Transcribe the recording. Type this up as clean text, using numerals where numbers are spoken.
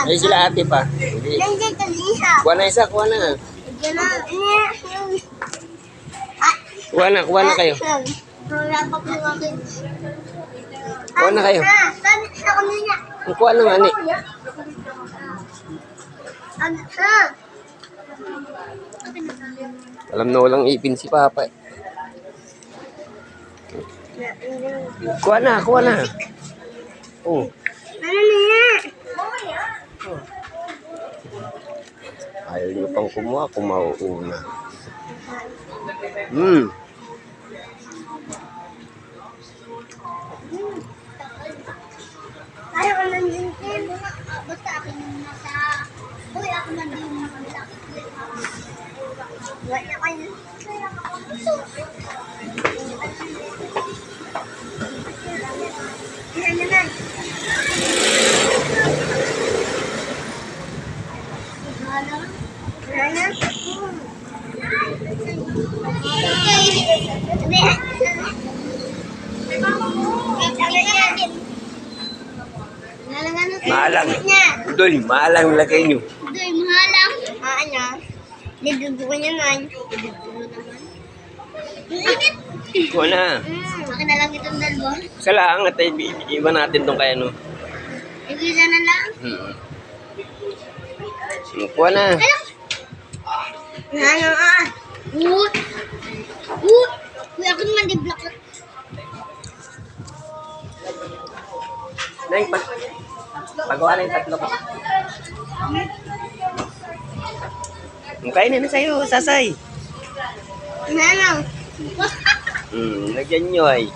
Ay, sila ate pa. Hindi. Kuha na isa, kuha na. Kuha na kayo. Kuha na kayo. Kuha na nga ni. Alam na walang ipin si Papa. Kuha na, kuha na. Oh. Ayaw nyo pang kumuha, kumauuna. Ayaw ko nandiyan. Basta akin yung nasa... Uy, ako nandiyan yung nasa... Wala kayo. Yan naman. Maalang. Dol, maalang lagay nyo. Dol, mahalang. Ano? Nidudugo niya man. Nidudugo naman. Init. Kuha na. Akin na lang itong dalawa. Sa lang at iba natin tong kaya no. Igisa na lang. Kuha na. Ano ah? Wood. Wood. Uy, ako naman di block. Neng, pagawa na yung tatlo ko. Kainin na sa'yo, Sasay. Ano? Lagyan nyo ay.